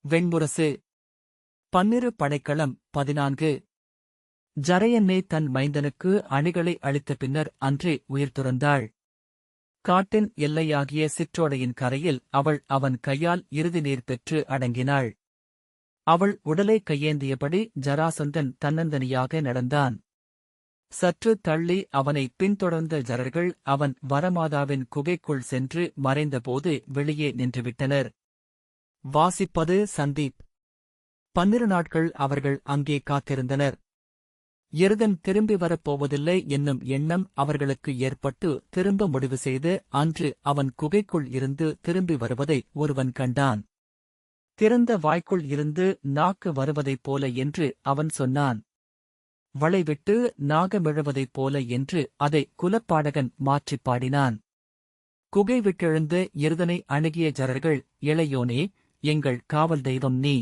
வெண்முரசு. பன்னிரு படைக்களம் 14. ஜரையன்னே தன் மைந்தனுக்கு அணிகளை அளித்த பின்னர் அன்றே உயிர் துறந்தாள். காட்டின் எல்லையாகிய சிற்றோடையின் கரையில் அவள் அவன் கையால் இறுதி நீர் பெற்று அடங்கினாள். அவள் உடலை கையேந்தியபடி ஜராசந்தன் தன்னந்தனியாக நடந்தான். சற்று தள்ளி அவனை பின்தொடர்ந்த ஜரர்கள் அவன் வரமாதாவின் குகைக்குள் சென்று மறைந்தபோது வெளியே நின்றுவிட்டனர். வாசிப்பது சந்தீப். 12 நாட்கள் அவர்கள் அங்கே காத்திருந்தனர். எருதன் திரும்பி வரப்போவதில்லை என்னும் எண்ணம் அவர்களுக்கு ஏற்பட்டு திரும்ப முடிவு செய்து அன்று அவன் குகைக்குள் இருந்து திரும்பி வருவதை ஒருவன் கண்டான். திறந்த வாய்க்குள் இருந்து நாக்கு வருவதைப் போல என்று அவன் சொன்னான். வளைவிட்டு நாகமிழவதைப் போல என்று அதை குலப்பாடகன் மாற்றிப் பாடினான். குகை விட்டெழுந்த எருதனை அணுகிய ஜரர்கள், இளையோனே, எங்கள் காவல் தெய்வம் நீ,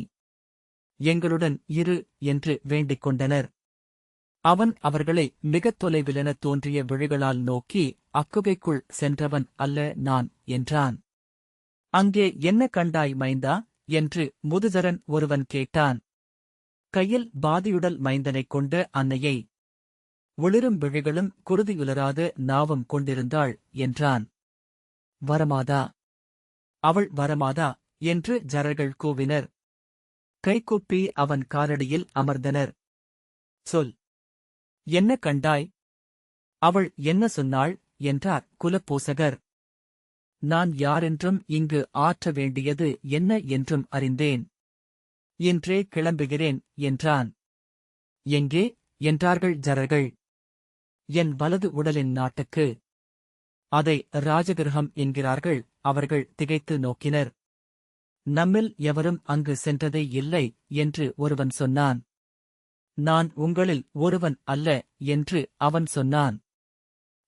எங்களுடன் இரு என்று வேண்டிக் கொண்டனர். அவன் அவர்களை மிகத் தொலைவிலென தோன்றிய விழிகளால் நோக்கி, அக்குகைக்குள் சென்றவன் அல்ல நான் என்றான். அங்கே என்ன கண்டாய் மைந்தா என்று முதுஜரன் ஒருவன் கேட்டான். கையில் பாதியுடல் மைந்தனைக் கொண்ட அன்னையை, ஒளிரும் விழிகளும் குருதியுலராத நாவும் கொண்டிருந்தாள் என்றான். வரமாதா, அவள் வரமாதா என்று ஜரர்கள் கூவினர். கைகூப்பி அவன் காலடியில் அமர்ந்தனர். சொல், என்ன கண்டாய்? அவள் என்ன சொன்னாள் என்றார் குலப்பூசகர். நான் யாரென்றும் இங்கு ஆற்ற வேண்டியது என்ன என்றும் அறிந்தேன். இன்றே கிளம்புகிறேன் என்றான். எங்கே என்றார்கள் ஜரர்கள். என் வலது உடலின் நாட்டுக்கு. அதை ராஜகிருஹம் என்கிறார்கள். அவர்கள் திகைத்து நோக்கினர். நம்மில் எவரும் அங்கு சென்றதே இல்லை என்று ஒருவன் சொன்னான். நான் உங்களில் ஒருவன் அல்ல என்று அவன் சொன்னான்.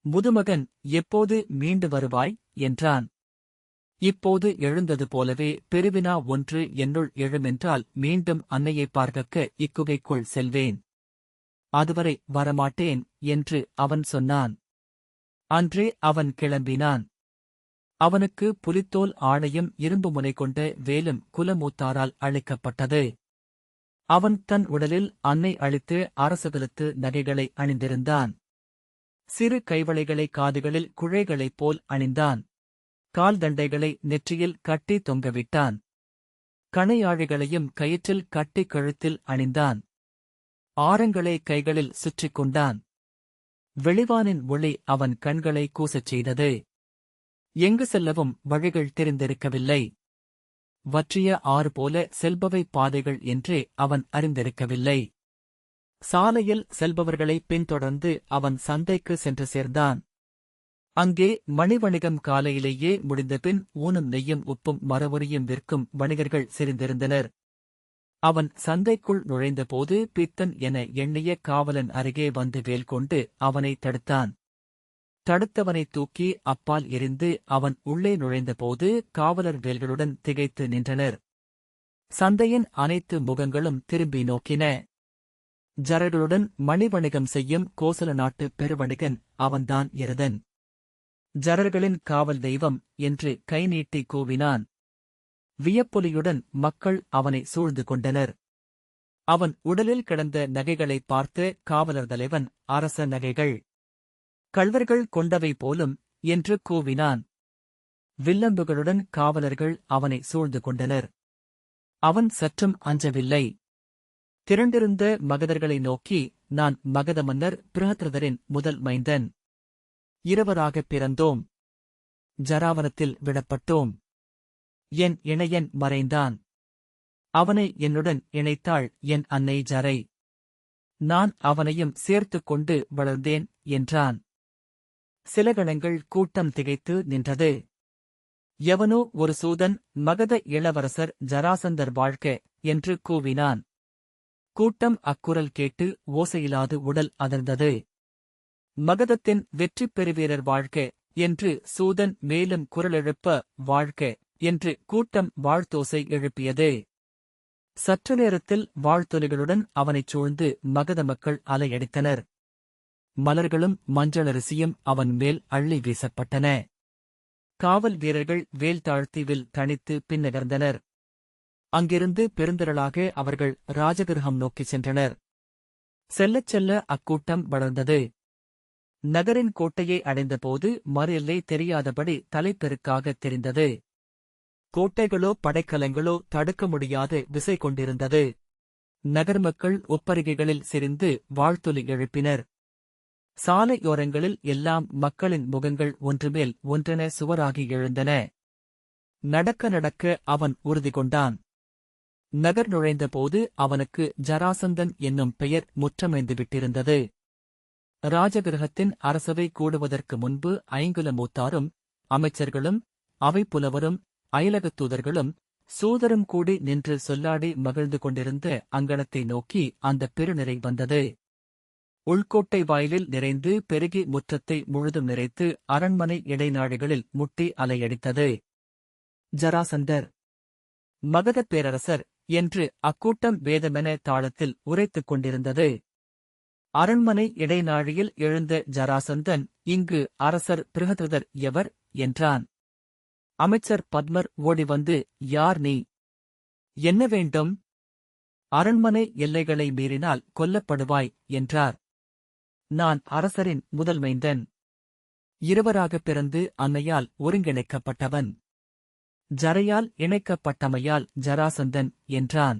முதுமகன், எப்போது மீண்டு வருவாய் என்றான். இப்போது எழுந்தது போலவே பெருவினா ஒன்று என்னுள் எழுமென்றால் மீண்டும் அன்னையைப் பார்க்க இக்குகைக்குள் செல்வேன். அதுவரை வரமாட்டேன் என்று அவன் சொன்னான். அன்றே அவன் கிளம்பினான். அவனுக்கு புலித்தோல் ஆணையும் இரும்பு முனை கொண்ட வேலும் குலமூத்தாரால் அளிக்கப்பட்டது. அவன் தன் உடலில் அன்னை அளித்து அரசகுலத்து நகைகளை அணிந்திருந்தான். சிறு கைவளைகளை காதுகளில் குழைகளைப் போல் அணிந்தான். கால் தண்டைகளை நெற்றியில் கட்டி தொங்கவிட்டான். கணையாழிகளையும் கயிற்றில் கட்டி கழுத்தில் அணிந்தான். ஆரங்களை கைகளில் சுற்றிக் கொண்டான். வெளிவானின் ஒளி அவன் கண்களை கூசச் செய்தது. எங்கு செல்லவும் வழிகள் தெரிந்திருக்கவில்லை. வற்றிய ஆறு போல செல்பவை பாதைகள் என்றே அவன் அறிந்திருக்கவில்லை. சாலையில் செல்பவர்களை பின்தொடர்ந்து அவன் சந்தைக்கு சென்று சேர்ந்தான். அங்கே மணிவணிகம் காலையிலேயே முடிந்தபின் ஊனும் நெய்யும் உப்பும் மரவொரியும் விற்கும் வணிகர்கள் செறிந்திருந்தனர். அவன் சந்தைக்குள் நுழைந்தபோது பித்தன் என எண்ணிய காவலன் அருகே வந்து வேல் கொண்டு அவனை தடுத்தான். தடுத்தவனைத் தூக்கி அப்பால் எறிந்து அவன் உள்ளே நுழைந்தபோது காவலர் வேல்களுடன் திகைத்து நின்றனர். சந்தையின் அனைத்து முகங்களும் திரும்பி நோக்கின. ஜரர்களுடன் மணிவணிகம் செய்யும் கோசல நாட்டு பெருவணிகன் அவன்தான் எருதன். ஜரர்களின் காவல் தெய்வம் என்று கை நீட்டி கூவினான். வியப்பொலியுடன் மக்கள் அவனை சூழ்ந்து கொண்டனர். அவன் உடலில் கிடந்த நகைகளைப் பார்த்து காவலர் தலைவன், அரச நகைகள், கள்வர்கள் கொண்டவை போலும் என்று கூவினான். வில்லம்புகளுடன் காவலர்கள் அவனை சூழ்ந்து கொண்டனர். அவன் சற்றும் அஞ்சவில்லை. திரண்டிருந்த மகதர்களை நோக்கி, நான் மகத மன்னர் பிருஹத்ரதரின் முதல் மைந்தன். இருவராகப் பிறந்தோம். ஜராவனத்தில் விடப்பட்டோம். என் இணையன் மறைந்தான். அவனை என்னுடன் இணைத்தாள் என் அன்னை ஜரை. நான் அவனையும் சேர்த்துக் கொண்டு வளர்ந்தேன் என்றான். சில கணங்கள் கூட்டம் திகைத்து நின்றது. எவனோ ஒரு சூதன், மகத இளவரசர் ஜராசந்தர் வாழ்க என்று கூவினான். கூட்டம் அக்குரல் கேட்டு ஓசையிலாது உடல் அதிர்ந்தது. மகதத்தின் வெற்றிப் பெருவீரர் வாழ்க என்று சூதன் மேலும் குரலெழுப்ப, வாழ்க என்று கூட்டம் வாழ்த்தோசை எழுப்பியது. சற்று நேரத்தில் வாழ்த்தொலிகளுடன் அவனைச் சூழ்ந்து மகத மக்கள் அலையடித்தனர். மலர்களும் மஞ்சளரிசியும் அவன் மேல் அள்ளி வீசப்பட்டன. காவல் வீரர்கள் வேல் தாழ்த்தி வில் தணித்து பின்னகர்ந்தனர். அங்கிருந்து பெருந்திரளாக அவர்கள் ராஜகிருஹம் நோக்கிச் சென்றனர். செல்லச் செல்ல அக்கூட்டம் வளர்ந்தது. நகரின் கோட்டையை அடைந்தபோது மறு எல்லை தெரியாதபடி தலைப்பெருக்காகத் தெரிந்தது. கோட்டைகளோ படைக்கலங்களோ தடுக்க முடியாத விசை கொண்டிருந்தது. நகர் மக்கள் ஒப்பரிகைகளில் செறிந்து வாழ்த்தொலி எழுப்பினர். சாலையோரங்களில் எல்லாம் மக்களின் முகங்கள் ஒன்றுமேல் ஒன்றென சுவராகி எழுந்தன. நடக்க நடக்க அவன் உறுதி கொண்டான். நகர் நுழைந்தபோது அவனுக்கு ஜராசந்தன் என்னும் பெயர் முற்றமைந்து விட்டிருந்தது. ராஜகிருஹத்தின் அரசவை கூடுவதற்கு முன்பு ஐங்குல மூத்தாரும் அமைச்சர்களும் அவைப்புலவரும் அயலகத் தூதர்களும் சூதரும் கூடி நின்று சொல்லாடி மகிழ்ந்து கொண்டிருந்த அங்கணத்தை நோக்கி அந்தப் பெருநிறை வந்தது. உள்கோட்டை வாயிலில் நிறைந்து பெருகி முற்றத்தை முழுதும் நிறைத்து அரண்மனை இடைநாடுகளில் முட்டி அலையடித்தது. ஜராசந்தர் மகதப் பேரரசர் என்று அக்கூட்டம் வேதமென தாளத்தில் உரைத்துக் கொண்டிருந்தது. அரண்மனை இடைநாழியில் எழுந்த ஜராசந்தன், இங்கு அரசர் பிருஹத்ரதர் எவர் என்றான். அமைச்சர் பத்மர் ஓடிவந்து, யார் நீ? என்ன வேண்டும்? அரண்மனை எல்லைகளை மீறினால் கொல்லப்படுவாய் என்றார். நான் அரசரின் முதல் மைந்தன். இருவராகப் பிறந்து அன்னையால் ஒருங்கிணைக்கப்பட்டவன். ஜரையால் இணைக்கப்பட்டமையால் ஜராசந்தன் என்றான்.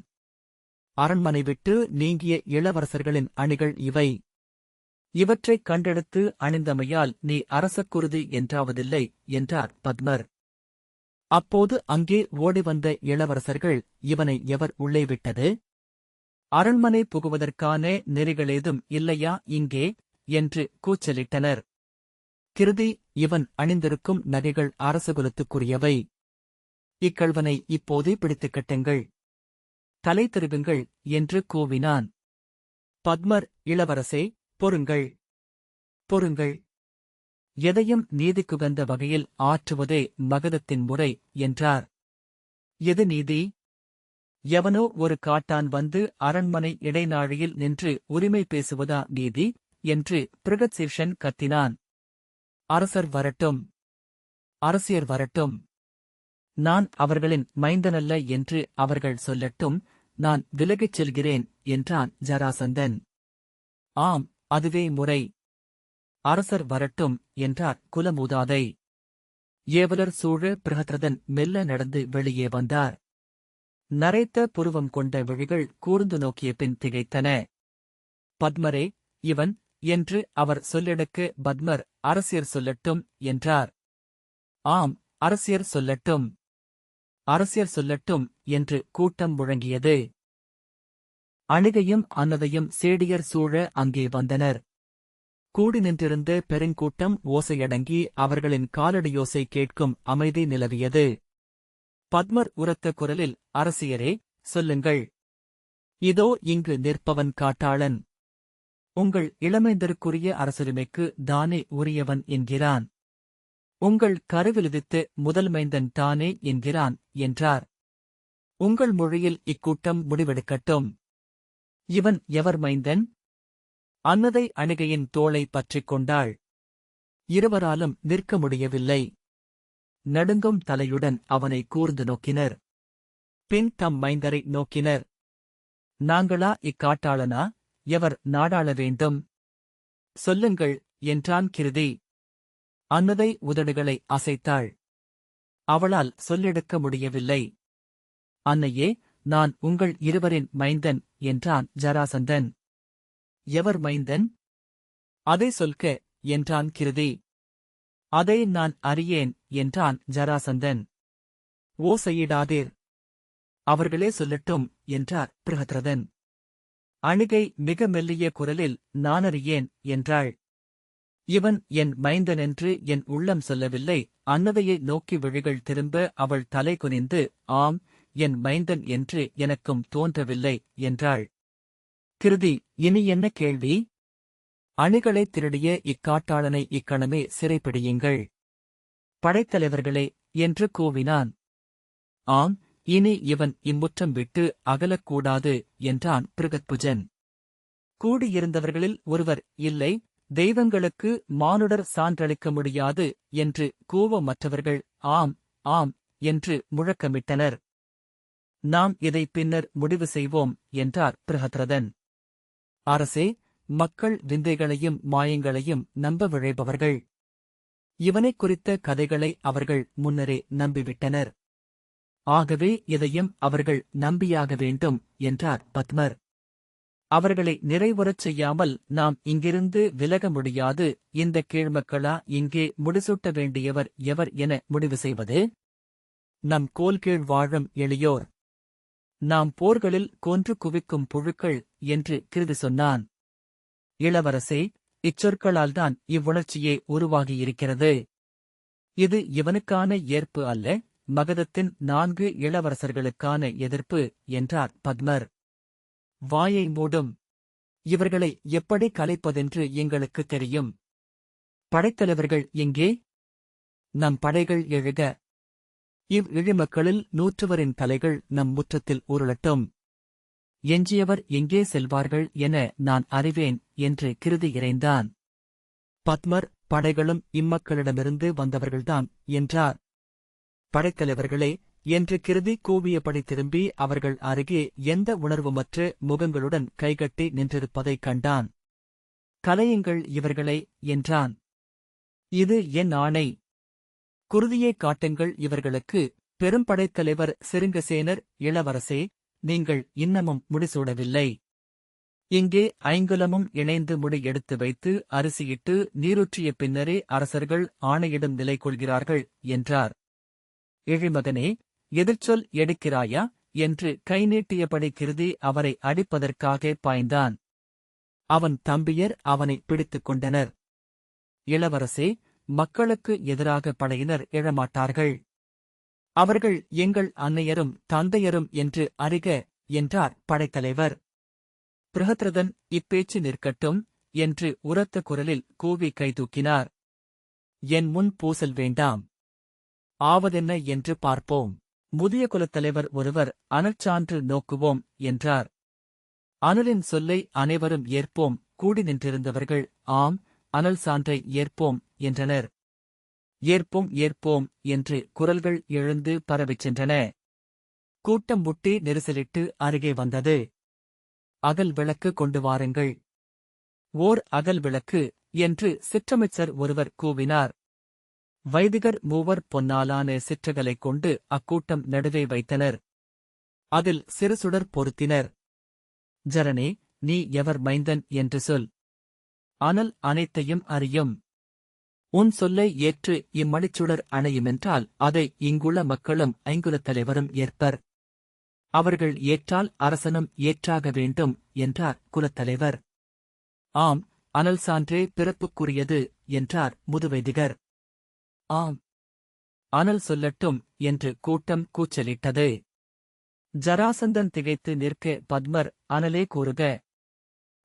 அரண்மனை விட்டு நீங்கிய இளவரசர்களின் அணிகள் இவை. இவற்றைக் கண்டெடுத்து அணிந்தமையால் நீ அரசக்குருதி என்றாவதில்லை என்றார் பத்மர். அப்போது அங்கே ஓடிவந்த இளவரசர்கள், இவனை எவர் உள்ளே விட்டது? அரண்மனை புகுவதற்கான நெறிகளேதும் இல்லையா இங்கே என்று கூச்சலிட்டனர். கிருதி, இவன் அணிந்திருக்கும் நகைகள் அரசகுலத்துக்குரியவை. இக்கள்வனை இப்போதே பிடித்துக் கட்டுங்கள், தலை திருவுங்கள் என்று கூவினான். பத்மர், இளவரசே, பொறுங்கள், பொறுங்கள். எதையும் நீதிக்குகந்த வகையில் ஆற்றுவதே மகதத்தின் முறை என்றார். எது நீதி? எவனோ ஒரு காட்டான் வந்து அரண்மனை இடைநாழியில் நின்று உரிமை பேசுவதா நீதி என்று பிருகத்சீர்ஷன் கத்தினான். அரசர் வரட்டும், அரசியர் வரட்டும். நான் அவர்களின் மைந்தனல்ல என்று அவர்கள் சொல்லட்டும், நான் விலகிச் செல்கிறேன் என்றான் ஜராசந்தன். ஆம், அதுவே முறை. அரசர் வரட்டும் என்றார் குலமூதாதை. ஏவலர் சூழ பிருஹத்ரதன் மெல்ல நடந்து வெளியே வந்தார். நரைத்த புருவம் கொண்ட விழிகள் கூர்ந்து நோக்கிய பின் திகைத்தன. பத்மரே, இவன் என்று அவர் சொல்லெடுக்க பத்மர், அரசியர் சொல்லட்டும் என்றார். ஆம், அரசியர் சொல்லட்டும், அரசியர் சொல்லட்டும் என்று கூட்டம் முழங்கியது. அணிகையும் அன்னதையும் சேடியர் சூழ அங்கே வந்தனர். கூடி நின்றிருந்த பெருங்கூட்டம் ஓசையடங்கி அவர்களின் காலடியோசை கேட்கும் அமைதி நிலவியது. பத்மர் உரத்த குரலில், அரசியரே, சொல்லுங்கள். இதோ இங்கு நிற்பவன் காட்டாளன். உங்கள் இளமைந்தருக்குரிய அரசுரிமைக்கு தானே உரியவன் என்கிறான். உங்கள் கருவிலுதித்து முதல் மைந்தன் தானே என்கிறான் என்றார். உங்கள் மொழியில் இக்கூட்டம் முடிவெடுக்கட்டும். இவன் எவர் மைந்தன்? அன்னதை அணிகையின் தோளை பற்றிக் கொண்டாள். இருவராலும் நிற்க முடியவில்லை. நடுங்கும் தலையுடன் அவனை கூர்ந்து நோக்கினர். பின் தம் மைந்தரை நோக்கினர். நாங்களா இக்காட்டாளனா? எவர் நாடாள வேண்டும்? சொல்லுங்கள் என்றான் கிருதி. அன்னதை உதடுகளை அசைத்தாள். அவளால் சொல்லெடுக்க முடியவில்லை. அன்னையே, நான் உங்கள் இருவரின் மைந்தன் என்றான் ஜராசந்தன். எவர் மைந்தன்? அதை சொல்க என்றான் கிருதி. அதை நான் அறியேன் என்றான் ஜராசந்தன். ஓசையிடாதீர், அவர்களே சொல்லட்டும் என்றார் பிருஹத்ரதன். அணிகை மிக மெல்லிய குரலில், நானறியேன் என்றாள். இவன் என் மைந்தனென்று என் உள்ளம் சொல்லவில்லை. அன்னதையை நோக்கி விழிகள் திரும்ப அவள் தலை குனிந்து, ஆம், என் மைந்தன் என்று எனக்கும் தோன்றவில்லை என்றாள். கிருதி, இனி என்ன கேள்வி? அணிகளைத் திருடிய இக்காட்டாளனை இக்கணமே சிறைப்பிடியுங்கள், படைத்தலைவர்களே என்று கூவினான். ஆம், இனி இவன் இம்முற்றம் விட்டு அகலக்கூடாது என்றான் பிருகத்புஜன். கூடியிருந்தவர்களில் ஒருவர், இல்லை, தெய்வங்களுக்கு மானுடர் சான்றளிக்க முடியாது என்று கூவ மற்றவர்கள் ஆம், ஆம் என்று முழக்கமிட்டனர். நாம் இதை பின்னர் முடிவு செய்வோம் என்றார் பிருஹத்ரதன். அரசே, மக்கள் விந்தைகளையும் மாயங்களையும் நம்ப விழைபவர்கள். இவனைக் குறித்த கதைகளை அவர்கள் முன்னரே நம்பிவிட்டனர். ஆகவே இதையும் அவர்கள் நம்பியாக வேண்டும் என்றார் பத்மர். அவர்களை நிறைவுறச் செய்யாமல் நாம் இங்கிருந்து விலக முடியாது. இந்த கீழ்மக்களா இங்கே முடிசூட்ட வேண்டியவர் எவர் என முடிவு செய்வது? நம் கோல்கீழ் வாழும் எளியோர். நாம் போர்களில் கொன்று குவிக்கும் புழுக்கள் என்று கிருதி சொன்னான். இளவரசே, இச்சொற்களால்தான் இவ்வுணர்ச்சியே உருவாகியிருக்கிறது. இது இவனுக்கான ஏற்பு அல்ல, மகதத்தின் 4 இளவரசர்களுக்கான எதிர்ப்பு என்றார் பத்மர். வாயை மூடும். இவர்களை எப்படி கலைப்பதென்று எங்களுக்கு தெரியும். படைத்தலைவர்கள் எங்கே? நம் படைகள் எழுக. இழிமக்களில் 100வரின் தலைகள் நம் முற்றத்தில் உருளட்டும். எஞ்சியவர் எங்கே செல்வார்கள் என நான் அறிவேன் என்று கிருதி இறைந்தான். பத்மர், படைகளும் இம்மக்களிடமிருந்து வந்தவர்கள்தான் என்றார். படைத்தலைவர்களே என்று கிருதி கூவியபடி திரும்பி அவர்கள் அருகே எந்த உணர்வுமற்ற முகங்களுடன் கைகட்டி நின்றிருப்பதைக் கண்டான். கலையுங்கள் இவர்களை என்றான். இது என் ஆணை. குருதியை காட்டுங்கள் இவர்களுக்கு. பெரும்படைத்தலைவர் சிருங்கசேனர், இளவரசே, நீங்கள் இன்னமும் முடிசூடவில்லை. இங்கே 5 இணைந்து முடி எடுத்து வைத்து அரிசியிட்டு நீரூற்றிய பின்னரே அரசர்கள் ஆணையிடும் நிலை கொள்கிறார்கள் என்றார். இழிமகனே, எதிர்ச்சொல் எடுக்கிறாயா என்று கை நீட்டியபடி கிருதி அவரை அடிப்பதற்காக பாய்ந்தான். அவன் தம்பியர் அவனை பிடித்துக் கொண்டனர். இளவரசே, மக்களுக்கு எதிராக படையினர் எழமாட்டார்கள். அவர்கள் எங்கள் அன்னையரும் தந்தையரும் என்று அறிக என்றார் படைத்தலைவர். பிருஹத்ரதன் இப்பேச்சு நிற்கட்டும் என்று உரத்த குரலில் கூவி கைதூக்கினார். என் முன் பூசல் வேண்டாம். ஆவதென்ன என்று பார்ப்போம். முதிய குலத்தலைவர் ஒருவர் அனற்சான்று நோக்குவோம் என்றார். அனலின் சொல்லை அனைவரும் ஏற்போம். கூடி நின்றிருந்தவர்கள் ஆம், அனல் சான்றை ஏற்போம் என்றனர். ஏற்போம் ஏற்போம் என்று குரல்கள் எழுந்து பரவிச் சென்றன. கூட்டம் முட்டி நெரிசலிட்டு அருகே வந்தது. அகல் விளக்கு கொண்டு வாருங்கள். ஓர் அகல் விளக்கு என்று சிற்றமைச்சர் ஒருவர் கூவினார். வைதிகர் 3 பொன்னாலான சிற்றகலைக் கொண்டு அக்கூட்டம் நடுவே வைத்தனர். அதில் சிறு சுடர் பொருத்தினர். ஜரனே, நீ எவர் மைந்தன் என்று சொல். அனல் அனைத்தையும் அறியும். உன் சொல்லை ஏற்று இம்மணிச்சுடர் அணையுமென்றால் அதை இங்குள்ள மக்களும் 5 தலைவரும் ஏற்பர். அவர்கள் ஏற்றால் அரசனும் ஏற்றாக வேண்டும் என்றார் குலத்தலைவர். ஆம், அனல் சான்றே பிறப்புக்குரியது என்றார் முதுவைதிகர். ஆம், அனல் சொல்லட்டும் என்று கூட்டம் கூச்சலிட்டது. ஜராசந்தன் திகைத்து நிற்க பத்மர், அனலே கூறுக.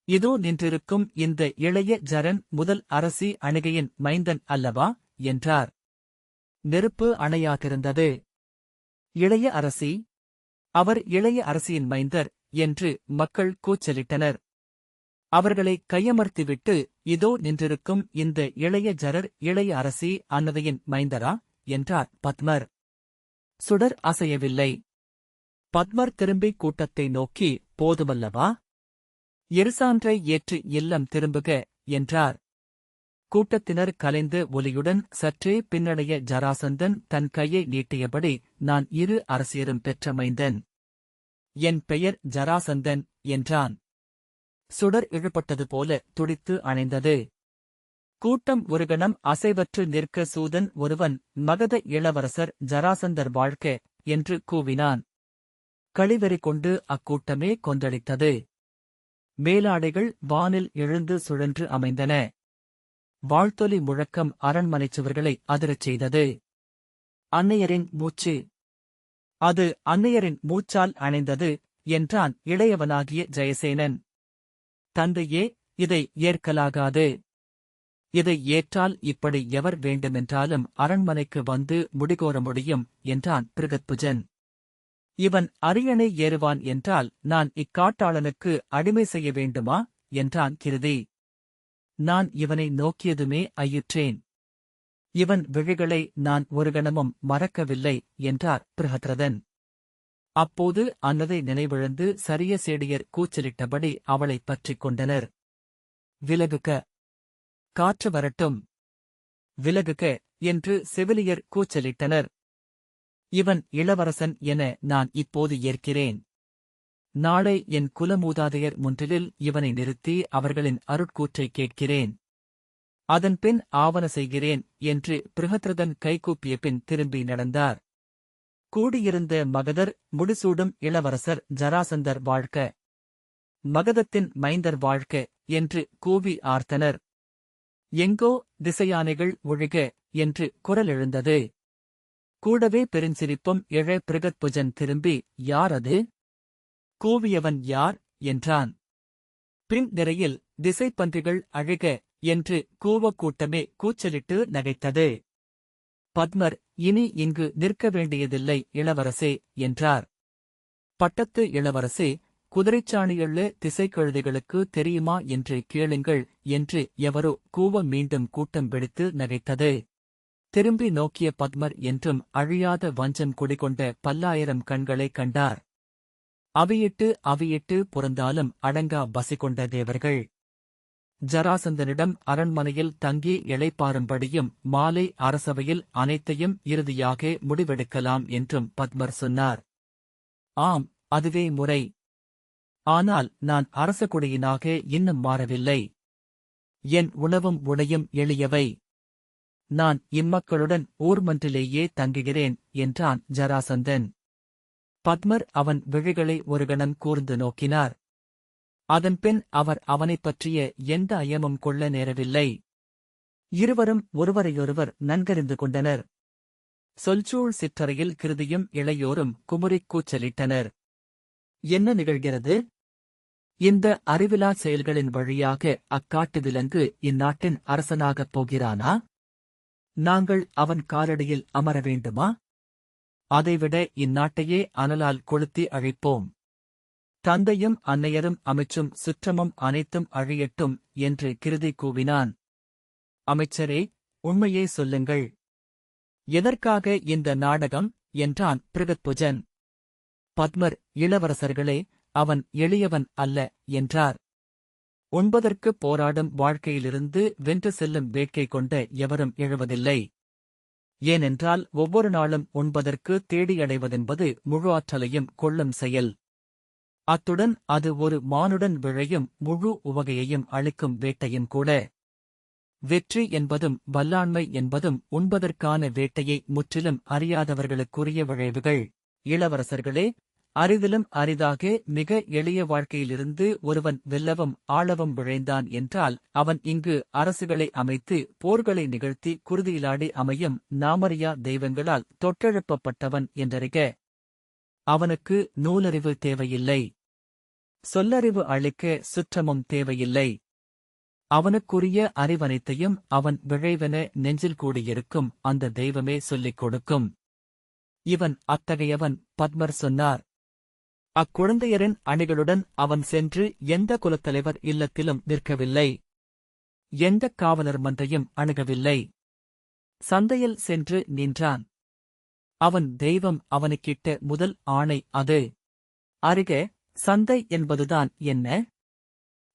இதோ நின்றிருக்கும் இந்த இளைய ஜரன் முதல் அரசி அணிகையின் மைந்தன் அல்லவா என்றார். நெருப்பு அணையாதிருந்தது. இளைய அரசி? அவர் இளைய அரசியின் மைந்தர் என்று மக்கள் கூச்சலிட்டனர். அவர்களை கையமர்த்திவிட்டு, இதோ நின்றிருக்கும் இந்த இளைய ஜரர் இளைய அரசி அன்னதையின் மைந்தரா என்றார் பத்மர். சுடர் அசையவில்லை. பத்மர் திரும்பி கூட்டத்தை நோக்கி, போதுமல்லவா? எருசான்றை ஏற்று இல்லம் திரும்புக என்றார். கூட்டத்தினர் கலைந்த ஒலியுடன் சற்றே பின்னடைய ஜராசந்தன் தன் கையை நீட்டியபடி, நான் 2 அரசியரும் பெற்ற மைந்தன். என் பெயர் ஜராசந்தன் என்றான். சுடர் இழுபட்டது போல துடித்து அணைந்தது. கூட்டம் ஒரு கணம் அசைவற்று நிற்க சூதன் ஒருவன், மகத இளவரசர் ஜராசந்தர் வாழ்க என்று கூவினான். களிவெறி கொண்டு அக்கூட்டமே கொந்தளித்தது. மேலாடைகள் வானில் எழுந்து சுழன்று அமைந்தன. வாழ்த்தொலி முழக்கம் அரண்மனைச் சுவர்களை அதிரச் செய்தது. அன்னையரின் மூச்சு. அது அன்னையரின் மூச்சால் அணைந்தது என்றான் இளையவனாகிய ஜெயசேனன். தந்தையே, இதை ஏற்கலாகாது. இதை ஏற்றால் இப்படி எவர் வேண்டுமென்றாலும் அரண்மனைக்கு வந்து முடிகோர முடியும் என்றான் பிருகத்புஜன். இவன் அரியணை ஏறுவான் என்றால் நான் இக்காட்டாளனுக்கு அடிமை செய்ய வேண்டுமா என்றான் கிருதி. நான் இவனை நோக்கியதுமே ஐயுற்றேன். இவன் விழிகளை நான் ஒரு கணமும் மறக்கவில்லை என்றார் பிருஹத்ரதன். அப்போது அன்னதை நினைவிழந்து சரிய சேடியர் கூச்சலிட்டபடி அவளைப் பற்றிக் கொண்டனர். விலகுக! காற்று வரட்டும்! விலகுக! என்று செவிலியர் கூச்சலிட்டனர். இவன் இளவரசன் என நான் இப்போது ஏற்கிறேன். நாளை என் குலமூதாதையர் முன்றிலில் இவனை நிறுத்தி அவர்களின் அருட்கூற்றைக் கேட்கிறேன். அதன்பின் ஆவன செய்கிறேன் என்று பிருஹத்ரதன் கைகூப்பிய பின் திரும்பி நடந்தார். கூடியிருந்த மகதர் முடிசூடும் இளவரசர் ஜராசந்தர் வாழ்க! மகதத்தின் மைந்தர் வாழ்க! என்று கூவி ஆர்த்தனர். எங்கோ திசையானைகள் ஒழிக என்று குரல் எழுந்தது. கூடவே பெருஞ்சிரிப்பும் எழ பிருகத்புஜன் திரும்பி, யார் அது? கூவியவன் யார்? என்றான். பின் நிறையில் திசைப்பன்றிகள் அழிக என்று கூவக் கூட்டமே கூச்சலிட்டு நகைத்தது. பத்மர், இனி இங்கு நிற்க வேண்டியதில்லை இளவரசே என்றார். பட்டத்து இளவரசே, குதிரைச்சாணியுள்ள திசைக்கழுதைகளுக்கு தெரியுமா என்று கேளுங்கள் என்று எவரோ கூவ மீண்டும் கூட்டம் வெடித்து நகைத்தது. திரும்பி நோக்கிய பத்மர் என்றும் அழியாத வஞ்சம் குடிகொண்ட பல்லாயிரம் கண்களைக் கண்டார். அவியிட்டு புறந்தாலும் அடங்கா பசிகொண்ட தேவர்கள். ஜராசந்தனிடம் அரண்மனையில் தங்கி இளைப்பாறும்படியும் மாலை அரசவையில் அனைத்தையும் இறுதியாக முடிவெடுக்கலாம் என்றும் பத்மர் சொன்னார். ஆம், அதுவே முறை. ஆனால் நான் அரசகுடியினாக இன்னும் மாறவில்லை. என் உணவும் உடையும் எளியவை. நான் இம்மக்களுடன் ஊர்மன்றிலேயே தங்குகிறேன் என்றான் ஜராசந்தன். பத்மர் அவன் விழிகளை ஒரு கணம் கூர்ந்து நோக்கினார். அதன்பின் அவர் அவனைப் பற்றிய எந்த ஐயமும் கொள்ள நேரவில்லை. இருவரும் ஒருவரையொருவர் நன்கறிந்து கொண்டனர். சொல்சூழ் சிற்றறையில் கிருதியும் இளையோரும் குமுறிக் கூச்சலிட்டனர். என்ன நிகழ்கிறது? இந்த அறிவிலா செயல்களின் வழியாக அக்காட்டு விலங்கு இந்நாட்டின் அரசனாகப் போகிறானா? நாங்கள் அவன் காலடியில் அமர வேண்டுமா? அதைவிட இந்நாட்டையே அனலால் கொளுத்தி அழிப்போம். தந்தையும் அன்னையரும் அமைச்சும் சுற்றமும் அனைத்தும் அழியட்டும் என்று கிருதி கூவினான். அமைச்சரே, உண்மையே சொல்லுங்கள். எதற்காக இந்த நாடகம்? என்றான் பிருகத்புஜன். பத்மர், இளவரசர்களே, அவன் எளியவன் அல்ல என்றார். உண்பதற்குப் போராடும் வாழ்க்கையிலிருந்து வென்று செல்லும் வேட்கை கொண்ட எவரும் எழுவதில்லை. ஏனென்றால் ஒவ்வொரு நாளும் உண்பதற்கு தேடியடைவதென்பது முழு ஆற்றலையும் கொள்ளும் செயல். அத்துடன் அது ஒரு மானுடன் விழையும் முழு உவகையையும் அளிக்கும் வேட்டையும் கூட. வெற்றி என்பதும் வல்லாண்மை என்பதும் உண்பதற்கான வேட்டையை முற்றிலும் அறியாதவர்களுக்குரிய விளைவுகள். இளவரசர்களே, அரிதிலும் அரிதாக மிக எளிய வாழ்க்கையிலிருந்து ஒருவன் வெல்லவும் ஆளவும் விழைந்தான் என்றால் அவன் இங்கு அரசுகளை அமைத்து போர்களை நிகழ்த்தி குருதியிலாடி அமையும் நாமறியா தெய்வங்களால் தொட்டெழுப்பப்பட்டவன் என்றறிக. அவனுக்கு நூலறிவு தேவையில்லை. சொல்லறிவு அளிக்க சுற்றமும் தேவையில்லை. அவனுக்குரிய அறிவனைத்தையும் அவன் விழைவென நெஞ்சில் கூடியிருக்கும் அந்த தெய்வமே சொல்லிக் கொடுக்கும். இவன் அத்தகையவன், பத்மர் சொன்னார். அக்குழந்தையரின் அணிகளுடன் அவன் சென்று எந்த குலத்தலைவர் இல்லத்திலும் நிற்கவில்லை. எந்தக் காவலர் மன்றையும் அணுகவில்லை. சந்தையில் சென்று நின்றான். அவன் தெய்வம் அவனுக்கிட்ட முதல் ஆணை அது. அறிக, சந்தை என்பதுதான் என்ன?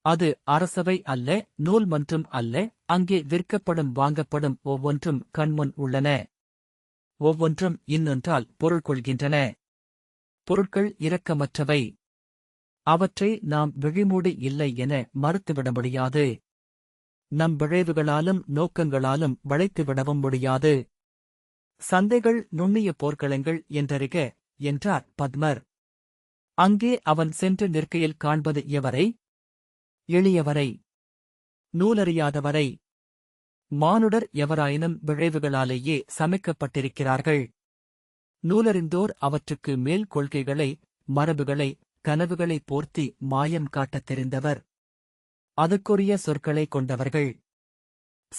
அது அரசவை அல்ல, நூல் மன்றும் அல்ல. அங்கே விற்கப்படும் வாங்கப்படும் ஒவ்வொன்றும் கண்முன் உள்ளன. ஒவ்வொன்றும் இன்னொன்றால் பொருள் கொள்கின்றன. பொருட்கள் இரக்கமற்றவை. அவற்றை நாம் விழிமூடி இல்லை என மறுத்துவிட முடியாது. நம் விழைவுகளாலும் நோக்கங்களாலும் வளைத்துவிடவும் முடியாது. சந்தைகள் நுண்ணிய போர்க்களங்கள் என்றறிக என்றார் பத்மர். அங்கே அவன் சென்று நிற்கையில் காண்பது எவரை? எளியவரை, நூலறியாதவரை. மானுடர் எவராயினும் விழைவுகளாலேயே சமைக்கப்பட்டிருக்கிறார்கள். நூலறிந்தோர் அவற்றுக்கு மேல் கொள்கைகளை, மரபுகளை, கனவுகளை போர்த்தி மாயம் காட்டத் தெரிந்தவர். அதுக்குரிய சொற்களை கொண்டவர்கள்.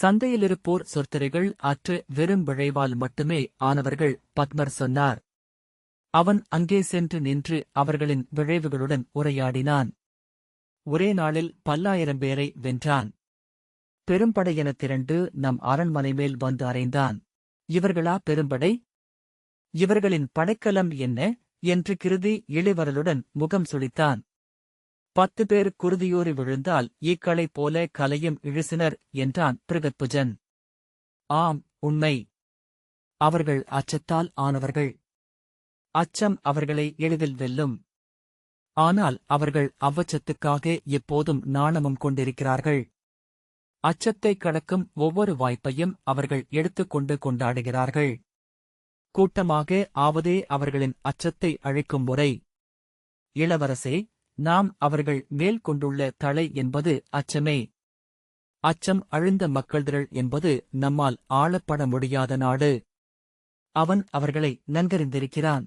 சந்தையிலிருப்போர் சொற்திரைகள் அற்று வெறும் விழைவால் மட்டுமே ஆனவர்கள், பத்மர் சொன்னார். அவன் அங்கே சென்று நின்று அவர்களின் விழைவுகளுடன் உரையாடினான். ஒரே நாளில் பல்லாயிரம் பேரை வென்றான். பெரும்படையெனத் திரண்டு நம் அரண்மனை மேல் வந்து அறைந்தான். இவர்களா பெரும்படை? இவர்களின் படைக்கலம் என்ன? என்று கிருதி இளிவரலுடன் முகம் சுளித்தான். 10 பேர் குருதியூறி விழுந்தால் ஈக்களைப் போல கலையும் இழுசினர் என்றான் பிருகத்புஜன். ஆம், உண்மை. அவர்கள் அச்சத்தால் ஆனவர்கள். அச்சம் அவர்களை எளிதில் வெல்லும். ஆனால் அவர்கள் அவ்வச்சத்துக்காக எப்போதும் நாணமும் கொண்டிருக்கிறார்கள். அச்சத்தைக் கடக்கும் ஒவ்வொரு வாய்ப்பையும் அவர்கள் எடுத்துக்கொண்டு கொண்டாடுகிறார்கள். கூட்டமாக ஆவதே அவர்களின் அச்சத்தை அழிக்கும் முறை. இளவரசே, நாம் அவர்கள் மேல் கொண்டுள்ள தளை என்பது அச்சமே. அச்சம் அழிந்த மக்கள்திரள் என்பது நம்மால் ஆளப்பட முடியாத நாடு. அவன் அவர்களை நன்கறிந்திருக்கிறான்.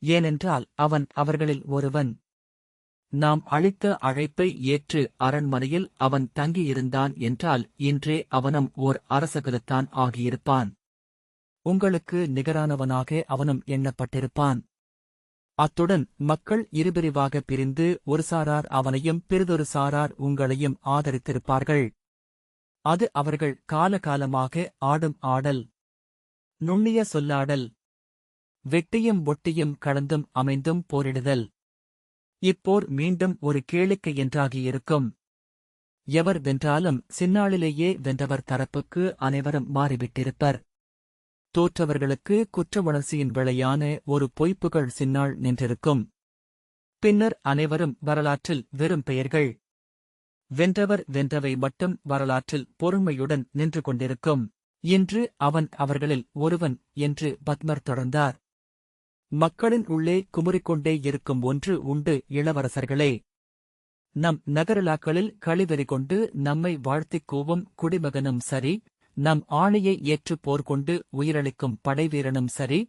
ஏனென்றால் அவன் அவர்களில் ஒருவன். நாம் அளித்த அழைப்பை ஏற்று அரண்மனையில் அவன் தங்கியிருந்தான் என்றால் இன்றே அவனும் ஓர் அரசகுலத்தான் ஆகியிருப்பான். உங்களுக்கு நிகரானவனாக அவனும் எண்ணப்பட்டிருப்பான். அத்துடன் மக்கள் இருபிரிவாக பிரிந்து ஒரு சாரார் அவனையும் பிறிதொரு சாரார் உங்களையும் ஆதரித்திருப்பார்கள். அது அவர்கள் காலகாலமாக ஆடும் ஆடல், நுண்ணிய சொல்லாடல், வெட்டியும் ஒட்டியும் கலந்தும் அமைந்தும் போரிடுதல். இப்போர் மீண்டும் ஒரு கேளிக்கை என்றாகியிருக்கும். எவர் வென்றாலும் சின்னாளிலேயே வென்றவர் தரப்புக்கு அனைவரும் மாறிவிட்டிருப்பர். தோற்றவர்களுக்கு குற்ற உணர்ச்சியின் விளையான ஒரு பொய்ப்புகள் சின்னாள் நின்றிருக்கும். பின்னர் அனைவரும் வரலாற்றில் வெறும் பெயர்கள். வென்றவர் வென்றவை மட்டும் வரலாற்றில் பொறுமையுடன் நின்று கொண்டிருக்கும். இன்று அவன் அவர்களில் ஒருவன் என்று பத்மர் தொடர்ந்தார். மக்களின் உள்ளே குமுறிக்கொண்டே இருக்கும் ஒன்று உண்டு இளவரசர்களே. நம் நகரலாக்களில் களிவெறி கொண்டு நம்மை வாழ்த்திக் கூவும் குடிமகனும் சரி, நம் ஆணையை ஏற்றுப் போர் கொண்டு உயிரளிக்கும் படைவீரனும் சரி,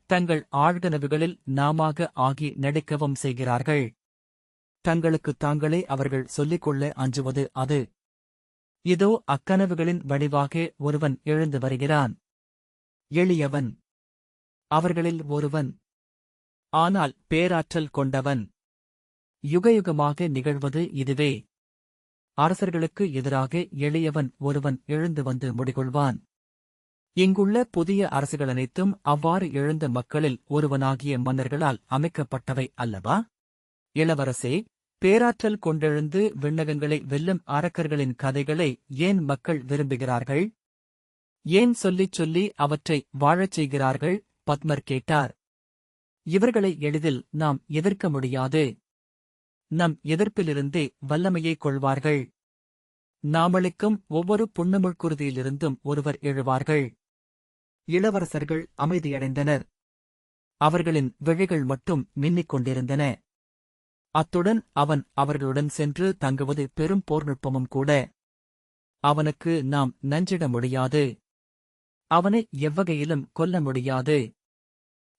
தங்கள் ஆழ்கனவுகளில் நாமாக ஆகி நடிக்கவும் செய்கிறார்கள். தங்களுக்குத் தாங்களே அவர்கள் சொல்லிக்கொள்ள அஞ்சுவது அது. இதோ அக்கனவுகளின் வடிவாக ஒருவன் எழுந்து வருகிறான். எளியவன். அவர்களில் ஒருவன். ஆனால் பேராற்றல் கொண்டவன். யுகயுகமாக நிகழ்வது இதுவே. அரசர்களுக்கு எதிராக எளியவன் ஒருவன் எழுந்து வந்து முடிகொள்வான். இங்குள்ள புதிய அரசுகள் அனைத்தும் அவ்வாறு எழுந்த மக்களில் ஒருவனாகிய மன்னர்களால் அமைக்கப்பட்டவை அல்லவா? இளவரசே, பேராற்றல் கொண்டெழுந்து விண்ணகங்களை வெல்லும் அரக்கர்களின் கதைகளை ஏன் மக்கள் விரும்புகிறார்கள்? ஏன் சொல்லிச் சொல்லி அவற்றை வாழச் செய்கிறார்கள்? பத்மர் கேட்டார். இவர்களை எளிதில் நாம் எதிர்க்க முடியாது. நம் எதிர்ப்பிலிருந்தே வல்லமையைக் கொள்வார்கள். நாமளிக்கும் ஒவ்வொரு புன்னமுழ்குருதியிலிருந்தும் ஒருவர் எழுவார்கள். இளவரசர்கள் அமைதியடைந்தனர். அவர்களின் விழிகள் மட்டும் மின்னிக் கொண்டிருந்தன. அத்துடன் அவன் அவர்களுடன் சென்று தங்குவது பெரும் போர்நுட்பமும் கூட. அவனுக்கு நாம் நஞ்சிட முடியாது. அவனை எவ்வகையிலும் கொல்ல முடியாது.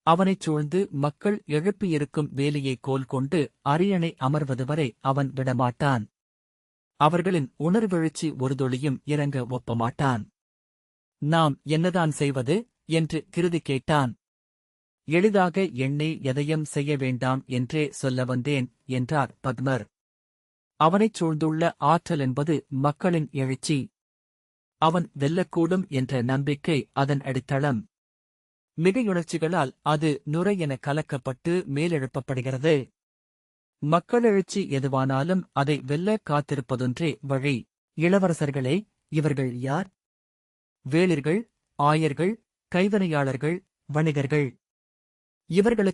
அவனைச் சூழ்ந்து மக்கள் எழுப்பியிருக்கும் வேலியை கோல் கொண்டு அரியணை அமர்வது வரை அவன் விடமாட்டான். அவர்களின் உணர்வெழுச்சி ஒரு துளியும் இறங்க ஒப்பமாட்டான். நாம் என்னதான் செய்வது என்று கிருதி கேட்டான். எளிதாக எண்ணி எதையும் செய்ய வேண்டாம் என்றே சொல்ல வந்தேன் என்றார் பத்மர். அவனைச் சூழ்ந்துள்ள ஆற்றல் என்பது மக்களின் எழுச்சி. அவன் வெல்லக்கூடும் என்ற நம்பிக்கை அதன் அடித்தளம். மிகையுணர்ச்சிகளால் அது நுரை என கலக்கப்பட்டு மேலெழுப்பப்படுகிறது. மக்களெழுச்சி எதுவானாலும் அதை வெல்ல காத்திருப்பதொன்றே வழி. இளவரசர்களே, இவர்கள் யார்? வேளிர்கள், ஆயர்கள், கைவினையாளர்கள், வணிகர்கள். இவர்களுக்கு